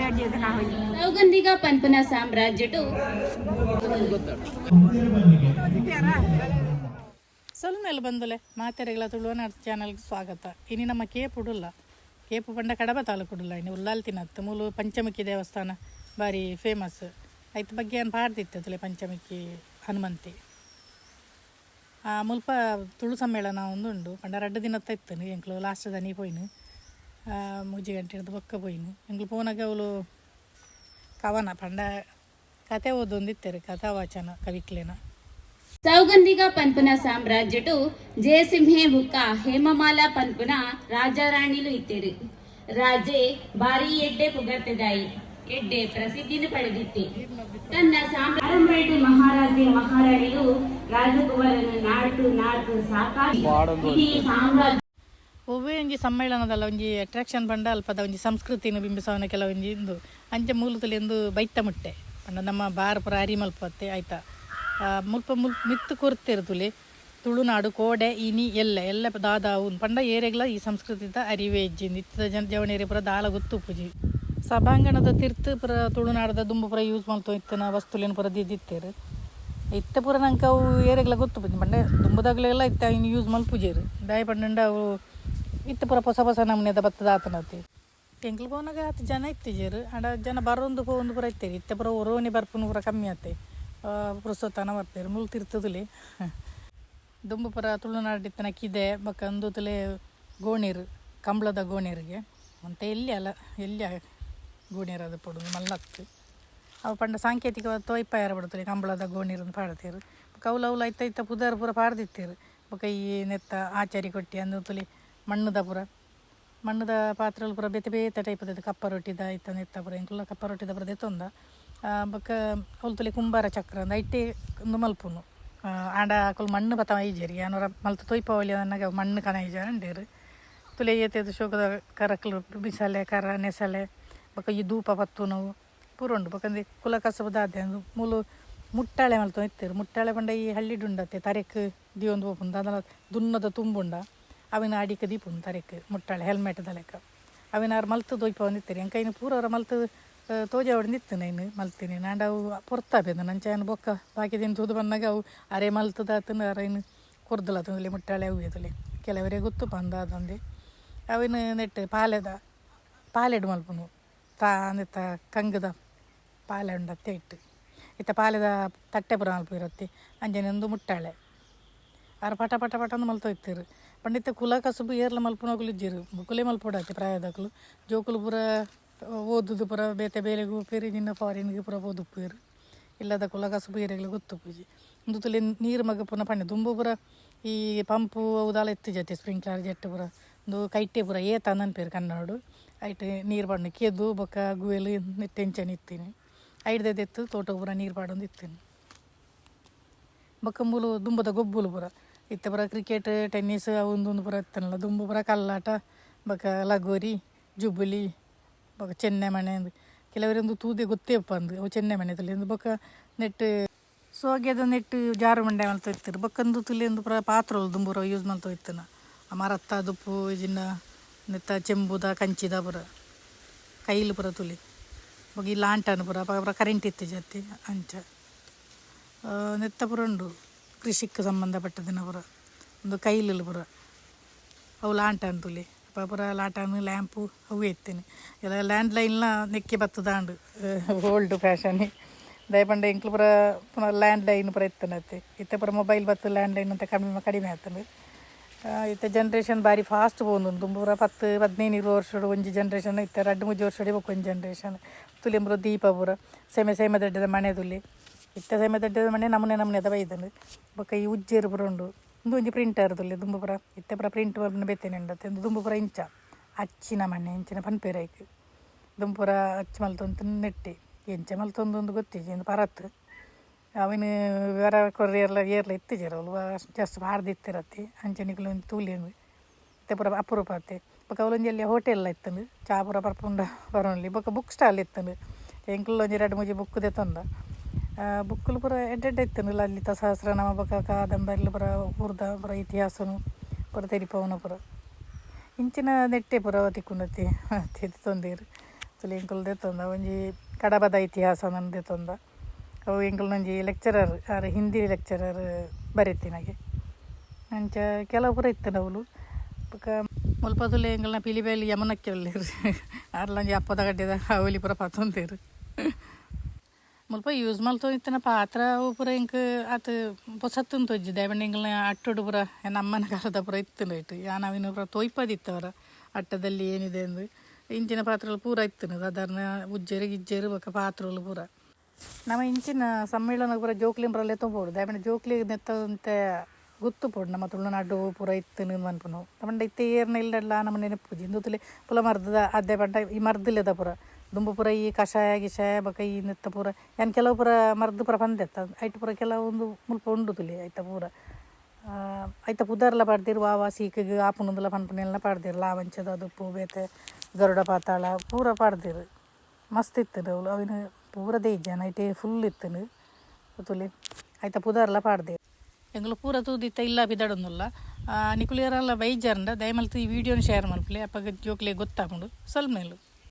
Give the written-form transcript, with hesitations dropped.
ಸೌಗಂಧಿಕ ಪಂಪನ ಸಾಮ್ರಾಜ್ಯ ಸೊಲ್ಮೇಲೆ ಬಂದಲೆ ಮಾತೆರೆಗಳ ತುಳುವನಾಡು ಚಾನಲ್ಗೆ ಸ್ವಾಗತ. ಇನ್ನು ನಮ್ಮ ಕೇಪುಡುಲ್ಲ ಕೇಪು ಪಂಡ ಕಡಬ ತಾಲೂಕುಡುಲ್ಲ ಇನ್ನು ಉಲ್ಲಾಲ್ತಿನತ್ತು ಮೂಲು ಪಂಚಮುಖಿ ದೇವಸ್ಥಾನ ಭಾರಿ ಫೇಮಸ್ ಐತ ಬಗ್ಗೆ ಏನು ಪಾಡ್ದಿತ್ತಲೆ ಪಂಚಮುಖಿ ಹನುಮಂತಿ ಮುಲ್ಪ ತುಳು ಸಮ್ಮೇಳನ ಒಂದುಂಡು ಪಂಡ 2 ದಿನತ್ತ ಇತ್ತನು ಎಂಕ್ಲು ಲಾಸ್ಟ್ ದನಿ ಪೋಯ್ನು 3 ಗಂಟೆ ಹಿಡಿದು ಬೊಕ್ಕ ಪೋಯ್ನು ಎಂಕ್ಲು ಪೋನಾಗ ಅವಳು ಕವನ ಪಂಡ ಕತೆ ಓದೊಂದಿತ್ತೇರು ಕಥಾವಾಚನ ಕವಿಕ್ಲೇನ. ಸೌಗಂಧಿಕ ಪಂಪನ ಸಾಮ್ರಾಜ್ಯಟು ಜಯಸಿಂಹೆ ಬುಕ್ಕ ಹೇಮಮಾಲ ಪಂಪನ ರಾಜಾರಾಣಿಲು ಇತ್ತೇರು. ರಾಜೆ ಬಾರಿ ಎಡ್ಡೆ ಪುಗರ್ತೆದಾಯಿ ಎಡ್ಡೆ ಪ್ರಸಿದ್ಧಿನ ಪಡೆದಿತ್ತೆ. ತನ್ನ ಸಾಮ್ರಾಜ್ಯ ಮಹಾರಾಜೆ ಮಹಾರಾಣಿಯು ರಾಜಕುಮಾರನ ನಾಟು ಸಾಕಾಗಿ ಸಾಮ್ರಾಜ್ಯ ಒವ್ವೇ ಒಂಜಿ ಸಮ್ಮೇಳನದಲ್ಲ ಒಂಜಿ ಅಟ್ರಾಕ್ಷನ್ ಪಂಡ ಅಲ್ಪದ ಒಂಜಿ ಸಂಸ್ಕೃತಿನ ಬಿಂಬಿಸವನ ಕೆಲವೊಂಜಿ ಇಂದು ಅಂಚೆ ಮೂಲದಲ್ಲಿ ಎಂದು ಬೈತ ಮುಟ್ಟೆ ಪಂಡ ನಮ್ಮ ಬಾರ ಪುರ ಅರಿ ಮಲ್ಪತ್ತೆ ಆಯ್ತಾ ಮುಲ್ಪ ಮಿತ್ತು ಕೊರ್ತಿರ್ತುಲಿ ತುಳುನಾಡು ಕೋಡೆ ಇನಿ ಎಲ್ಲ ದಾದಾವು ಪಂಡ ಏರೆಗ್ಲ ಈ ಸಂಸ್ಕೃತಿದ ಅರಿವೇ ಇಜ್ಜಿಂದು ಇತ್ತದ ಜವಣೇರಿ ಪುರ ದಾಲ ಗೊತ್ತು ಪೂಜಿ ಸಭಾಂಗಣದ ತಿರ್ತು ಪುರ ತುಳುನಾಡದ ದುಂಬು ಪುರ ಯೂಸ್ ಮಾಡ್ತು ಇತ್ತನ ವಸ್ತುಲೇನು ಪುರ ದಿದ್ದಿತ್ತೇರು ಇತ್ತ ಪುರ ನಂಗೆ ಅವು ಏರೆಗ್ಲ ಗೊತ್ತು ಪೂಜಿ ಪಂಡೆ ದುಂಬದಾಗಲೆಲ್ಲ ಇತ್ತ ಇನ್ನು ಯೂಸ್ ಮಲ್ಪುಜೇರು ದಾಯ ಪಂಡ ಅವು ಇತ್ತ ಪುರ ಹೊಸ ನಮೂನೆದ ಬತ್ತದ ಆತನತಿ ಎಂಕ್ಲು ಪೋನಾಗ 10 ಜನ ಇತ್ತಿಜೇರು ಆಡ ಜನ ಬರೋಂದು ಪೋಂದು ಪುರ ಇತ್ತೇರಿ ಇತ್ತ ಪುರ ಒರೋನಿ ಬರ್ಪುನು ಪುರ ಕಮ್ಮಿ ಆತೆ ಪುರಸ್ತನ ಬರ್ತಾರೆ ಮುಳ್ತಿರ್ತದಲಿ ದುಂಬು ಪುರ ತುಳುನಾಡಿತ್ತನ ಕಿದೆ ಬಕ್ಕ ಅಂದುತ್ತಲೇ ಗೋಣೀರು ಕಂಬಳದ ಗೋಣೀರಿಗೆ ಅಂತ ಎಲ್ಲಿ ಗೋಣೀರದು ಪಡುದು ಮಲ್ಲತ್ತು ಅವು ಪಂಡ ಸಾಂಕೇತಿಕವಾದ ತೋಯ್ಪ ಯಾರು ಬಿಡ್ತಾರೆ ಕಂಬಳದ ಗೋಣೀರನ್ನು ಪಾಡ್ತೀರು ಕೌಲೌಲ ಇತ್ತ ಪುದರ್ ಪುರ ಪಾಡ್ದಿತ್ತೇರು ಬೊಕ್ಕ ಈ ನೆತ್ತ ಆಚಾರಿ ಕೊಟ್ಟಿ ಅಂದುತ್ತಲಿ ಮಣ್ಣದ ಪಾತ್ರೆలు ಪುರ ಬೇತೆ ಟೈಪದ ಕಪ್ಪ ರೊಟ್ಟಿದ ಇತ್ತ ನೆತ್ತ ಪುರ ಎಂಕ್ಲ ಕಪ್ಪ ರೊಟ್ಟಿದ ಪುರ ದೆತ್ತೊಂದ ಬೊಕ್ಕ ಅವಳು ಕುಂಬಾರ ಚಕ್ರ ಅಂದ ಐಟೆ ಒಂದು ಮಲ್ಪುನು ಆಂಡ ಅಕಲ್ ಮಣ್ಣು ಬತ್ತ ಐಜೇರಿ ಏನರ ಮಲ್ತು ತೊಯ್ಪವಲಿ ಅನ್ನಗ ಮಣ್ಣು ಕನ ಐಜಾರ ಅಂಡೇರು ತುಲೆ ಏತೇದು ಶೋಕದ ಕರಕ್ಲು ಬಿಸಲೆ ಕರ ನೆಸಲೆ ಬೊಕ್ಕ ಈ ಧೂಪ ಪತ್ತು ನಾವು ಪೂರುಂಡು ಬೊಕ್ಕಂದು ಕುಲ ಕಸಬದ ಅಂದು ಮೂಲು ಮುಟ್ಟಾಳೆ ಮಲ್ತು ಇತ್ತೇರು ಮುಟ್ಟಾಳೆ ಪಂಡ ಈ ಹಳ್ಳಿಡುಂಡತ್ತೆ ತರೆಕ್ ದಿಯೊಂದು ಹೋಪುಂಡು ಅದಲ್ಲ ದುನ್ನದ ತುಂಬುಂಡ ಅವಿನ ಅಡಿಕೆ ದೀಪುಂಡು ತರೆಕ್ ಮುಟ್ಟಾಳೆ ಹೆಲ್ಮೆಟ್ದ ಲೆಕ್ಕ ಅವಿನಾರು ಮಲ್ತು ದೊಯ್ಪ ಒಂದಿತ್ತೇರಿ ಎಂಕೈನು ಪೂರವರ ಮಲ್ತು ತೋಜ ಹೊಡೆದಿತ್ತು ನೈನು ಮಲ್ತೀನಿ ನಾಂಡ ಅವು ಪೊರ್ತಾಬೇದ ನಂಚೇನು ಬೊಕ್ಕ ಬಾಕಿದೇನು ತೂದು ಬಂದಾಗ ಅವು ಅರೆ ಮಲ್ತದಾತನ ಅರೇನು ಕೊರ್ದಲತ್ತಂದಲ್ಲಿ ಮುಟ್ಟಾಳೆ ಅವು ಎದಲಿ ಕೆಲವರೇ ಗೊತ್ತು ಬಂದ ಅದಂದು ಅವಿನ ನೆಟ್ಟು ಪಾಲೆಡು ಮಲ್ಪನು ನೆತ್ತ ಕಂಗದ ಪಾಲೆ ಉಂಡತ್ತೆ ಇಟ್ಟು ಇತ್ತ ಪಾಲೆದ ತಟ್ಟೆ ಪುರ ಮಲ್ಪ ಇರತ್ತೆ ಅಂಜನೊಂದು ಮುಟ್ಟಾಳೆ ಅವ್ರು ಪಟ ಒಂದು ಮಲ್ತೋಯ್ತಿರು ಪಂಡಿತ ಕುಲ ಕಸುಬು ಏರ್ಲ ಮಲ್ಪನೋಗ್ಲು ಇಜ್ಜಿರು ಬುಕುಲೆ ಮಲ್ಪೊಡತ್ತೆ ಪ್ರಾಯದಕ್ಲು ಜೋಕುಲು ಪುರ ಓದುದು ಪುರ ಬೇತೆ ಬೇಲೆಗೂ ಪೇರಿ ನಿನ್ನ ಫಾರಿನ್ಗೆ ಪುರ ಓದುಪ್ಪೇರು ಇಲ್ಲದ ಕುಲ ಕಸುಬು ಏರೆಗ್ಲು ಗೊತ್ತು ಪೂಜಿ ಒಂದು ತುಲೆ ನೀರು ಮಗ ಪುನಃ ಪಂಡೆ ದುಂಬು ಪುರ ಈ ಪಂಪು ಅವುದಾಲ ಎತ್ತು ಜತೆ ಸ್ಪ್ರಿಂಕ್ಲರ್ ಜೆಟ್ ಪುರ ಒಂದು ಕೈಟೆ ಪುರ ಏತ ಅನ್ನನ್ಪೇರು ಕನ್ನಡು ಐಟೆ ನೀರು ಪಂಡು ಕೆದು ಬೊಕ್ಕ ಗುವೆಲು ಟೆನ್ಷನ್ ಇತ್ತೀನಿ ಐಡ್ದೆತ್ತು ತೋಟ ಪುರ ನೀರು ಪಾಡೊಂದು ಇತ್ತೀನಿ ಬೊಕ್ಕ ಮೂಲು ದುಂಬದ ಗೊಬ್ಬುಲು ಪುರ ಇತ್ತ ಪುರ ಕ್ರಿಕೆಟ್ ಟೆನ್ನಿಸ್ ಅವೊಂದೊಂದು ಪುರ ಇತ್ತನಲ್ಲ ದುಂಬು ಪುರ ಕಲ್ಲಾಟ ಬೊಕ್ಕ ಲಗೋರಿ ಜುಬುಲಿ ಬೊಕ್ಕ ಚೆನ್ನೆ ಮಣೆ ಅಂದು ಕೆಲವರೊಂದು ತೂದೆ ಗೊತ್ತೇಪ್ಪ ಅಂದು ಅವು ಚೆನ್ನೆ ಮನೆದಲ್ಲಿ ಒಂದು ಬೊಕ್ಕ ನೆಟ್ಟು ಸೋಗೆದ ನೆಟ್ಟು ಜಾರು ಮಂಡೆ ಮಲ್ತು ಇರ್ತಾರೆ ಬೊಕ್ಕಂದು ತುಲಿ ಒಂದು ಪುರ ಪಾತ್ರೆ ದುಂಬುರ ಯೂಸ್ ಮಲ್ತು ಇತ್ತನ ಮರತ್ತ ದುಪ್ಪು ಇಜಿನ ನೆತ್ತ ಚೆಂಬುದ ಕಂಚಿದ ಪುರ ಕೈಲು ಪುರ ತುಲಿ ಬೊಕ್ಕ ಈ ಲಾಂಟನ್ ಪುರ ಪುರ ಕರೆಂಟ್ ಇತ್ತು ಜತಿ ಅಂಚ ನೆತ್ತ ಪುರ ಉಂಡು ಕೃಷಿಗೆ ಸಂಬಂಧಪಟ್ಟದಿನ ಪುರ ಒಂದು ಕೈಲು ಪುರ ಅವು ಲಾಂಟನ್ ತುಲಿ ಪುರ ಲಾಟನ್ ಲ್ಯಾಂಪು ಅವು ಎತ್ತೇನೆ ಎಲ್ಲ ಲ್ಯಾಂಡ್ಲೈನ್ಲ ನೆಕ್ಕೆ ಬತ್ತದಾಂಡು ಓಲ್ಡ್ ಫ್ಯಾಷನ್ ದಯಪಂಡ ಎಂಕ್ಲು ಪುರ ಪುನಃ ಲ್ಯಾಂಡ್ಲೈನ್ ಪುರ ಎತ್ತನತ್ತೆ ಇತ್ತ ಪುರ ಮೊಬೈಲ್ ಬತ್ತು ಲ್ಯಾಂಡ್ಲೈನ್ ಅಂತ ಕಡಿಮೆ ಆತಂಡು ಇತ್ತ ಜನ್ರೇಷನ್ ಬಾರಿ ಫಾಸ್ಟ್ പോകുന്നു ತುಂಬುರ 10-15 ವರ್ಷದ ಒಂಜಿ ಜನ್ರೇಷನ್ ಇತ್ತ 2-3 ವರ್ಷಡೆ ಬೊಕ್ಕ ಒಂಜಿ ಜನ್ರೇಷನ್ ತುಲಿ ಪುರ ದೀಪ ಪುರ ಸೆಮೆ ದಡ್ಡದ ಮನೆ ತುಲಿ ಇತ್ತ ಸೆಮೆ ದಡ್ಡದ ಮನೆ ನಮೂನೆ ಅದ ಬೈದನು ಬೊಕ್ಕ ಈ ಉಜ್ಜೇರು ಪುರ ಉಂಡು ಒಂದು ಒಂಜಿ ಪ್ರಿಂಟರ್ ತುಲಿ ದುಂಬು ಪುರ ಇತ್ತ ಪುರ ಪ್ರಿಂಟ್ ಬರ್ನ ಬೆತ್ತೇನೆ ಉಂಡತ್ತೆ ಒಂದು ದುಂಬು ಪುರ ಇಂಚ ಅಚ್ಚಿನ ಮಣ್ಣೆ ಇಂಚಿನ ಪನ್ಪೇರಾಯ್ತು ದುಂಬು ಪುರ ಅಚ್ಚು ಮಲ್ತೊಂದು ನೆಟ್ಟಿ ಎಂಚ ಮಲ್ತೊಂದೊಂದು ಗೊತ್ತಿಜಿ ಒಂದು ಪರತ್ತು ಅವನು ಬೇರೆ ಕೊರ್ರಿಯರ್ಲ ಏರ್ಲ ಇತ್ತಿಜರು ಅಲ್ವ ಜಾಸ್ತಿ ಬಾರ್ದಿತ್ತಿರತ್ತೆ ಅಂಚನಿಗಳು ಒಂದು ತೂಲಿ ಅಂದು ಇತ್ತ ಪುರ ಅಪರೂಪ ಅತ್ತೆ ಬೊಕ್ಕ ಅವಲೊಂಜಿ ಅಲ್ಲಿ ಹೋಟೆಲ್ ಇತ್ತಂದು ಚಾ ಪುರ ಬರ್ಪುಂಡ ಬರೋನ್ಲಿ ಬೊಕ್ಕ ಬುಕ್ ಸ್ಟಾಲ್ ಇತ್ತಂದು ಎಂಕ್ಲು ಒಂಜಿ 2-3 ಬುಕ್ ದೆತ್ತೊಂದ ಬುಕ್ಕುಲು ಪುರ ಎಡ್ಡೆಡ್ಡೆ ಇತ್ತನು ಲಲಿತ ಸಹಸ್ರನಾಮ ಬೊಕ್ಕ ಕಾದಂಬರಿಲು ಪುರ ಪೂರ್ದ ಪುರ ಇತಿಹಾಸನು ಪುರ ತೆರಿಪವನ ಪುರ ಇಂಚಿನ ನೆಟ್ಟೆ ಪುರ ತಿಕ್ಕೊಂಡತಿ ತೊಂದೇರು ತುಲೆ ಎಂಕಲ್ ದೆತ್ತೊಂದ ಒಂಜಿ ಕಡಬದ ಇತಿಹಾಸ ನನ್ನ ದೆತ್ತೊಂದ ಅವು ಎಂಕಲ್ನೊಂಜಿ ಲೆಕ್ಚರರ್ ಆರು ಹಿಂದಿ ಲೆಕ್ಚರರ್ ಬರೆತಿನಗೆ ಅಂಚ ಕೆಲವು ಪೂರ ಇತ್ತನ ಅವಳು ಬೊಕ ಮುಲ್ಪ ತುಲೆ ಎಂಕಲ್ನ ಪಿಲಿಬೇಲಿ ಯಮನಕ್ಕೆ ಒಳ್ಳೆರು ಆರ್ಲಂಜಿ ಅಪ್ಪದ ಗಡ್ಡೆದ ಅವಲಿ ಪೂರ ಪತ್ತೊಂದೇರು ಮುಲ್ಪ ಯೂಸ್ ಮಲ್ತು ಇತ್ತಿನ ಪಾತ್ರ ಅವು ಪೂರ ಇಂಕ್ ಆತ ಪೊಸತ್ತುನ್ ತೊಜ್ಜಿ ದಯಬಂಡ ಎಂಕಲ್ನ ಅಟ್ಟೊಡು ಪೂರ ಅಮ್ಮನ ಕಾಲದ ಪೂರ ಇತ್ತನು ಇಟ್ಟು ನಾವಿನ ಪೂರ ತೊಯ್ಪದಿತ್ತವರ ಅಟ್ಟದಲ್ಲಿ ಏನಿದೆ ಅಂದು ಇಂಚಿನ ಪಾತ್ರಗಳು ಪೂರ ಇತ್ತನು ಸಾಧಾರಣ ಉಜ್ಜೆರು ಗಿಜ್ಜೆರು ಬೊಕ ಪಾತ್ರಗಳು ಪೂರ ನಮ್ಮ ಇಂಚಿನ ಸಮ್ಮೇಳನ ಪೂರ ಜೋಕ್ಲಿ ಪೂರಲ್ಲೇ ತುಂಬೋದು ದಯಬಂಡ ಜೋಕ್ಲಿ ನೆತ್ತಂತೆ ಗೊತ್ತು ಪೋಡು ನಮ್ಮ ತುಳುನಾಡು ಪೂರ ಇತ್ತನು ಅನ್ಪನು ನಮ್ಮಂಡ ಇತ್ತೆ ಏರ್ನ ಇಲ್ಲಲ್ಲ ನಮ್ಮ ನೆನಪುಜಿ ಇಂದು ತುಲೆ ಪುಲ ಮರ್ದದ ಅದೇ ಬಂಡ ಈ ಮರ್ದಿಲ್ಲದ ಪೂರ ದುಂಬು ಪೂರ ಈ ಕಷಾಯ ಗಿಷಾಯ ಬೊಕ ಈ ನೆತ್ತ ಪೂರ ಏನು ಕೆಲವು ಪೂರ ಮರ್ದು ಪೂರ ಬಂದೆತ್ತ ಐಟು ಪೂರ ಕೆಲವೊಂದು ಮುಲ್ಪ ಉಂಡು ತುಲಿ ಐತ ಪೂರ ಐತ ಪುದರ್ಲ ಪಾಡ್ದಿರು ವಾವ ಸೀಕಿಗೆ ಆಪುನಂದಲ ಪನ್ಪನೆಲ್ಲ ಪಾಡ್ದಿರು ಲಾವಂಚದ ದುಪ್ಪು ಬೇತೆ ಗರುಡ ಪಾತಾಳ ಪೂರ ಪಾಡ್ದಿರು ಮಸ್ತ್ ಇತ್ತನು ಅವಳು ಅವಿನ ಪೂರ ದೇಜ್ಜನ ಐಟೆ ಫುಲ್ ಇತ್ತನು ತುಲಿ ಐತ ಪುದರ್ಲ ಪಾಡ್ದಿರು ಎಂಗಳು ಪೂರ ತೂದಿತ್ತ ಇಲ್ಲ ಬಿದ್ದಾಡೊಂದುಲ್ಲ ನಿಕುಲಿಯರೆಲ್ಲ ಬೈಜಾರಂಡ ದಯಮಲ್ತು ಈ ವಿಡಿಯೋನ ಶೇರ್ ಮಲ್ಪಲೆ ಅಪ್ಪ ಜೋಕ್ಲೆ ಗೊತ್ತಾಕೊಂಡು ಸ್ವಲ್ಪ ಮೇಲು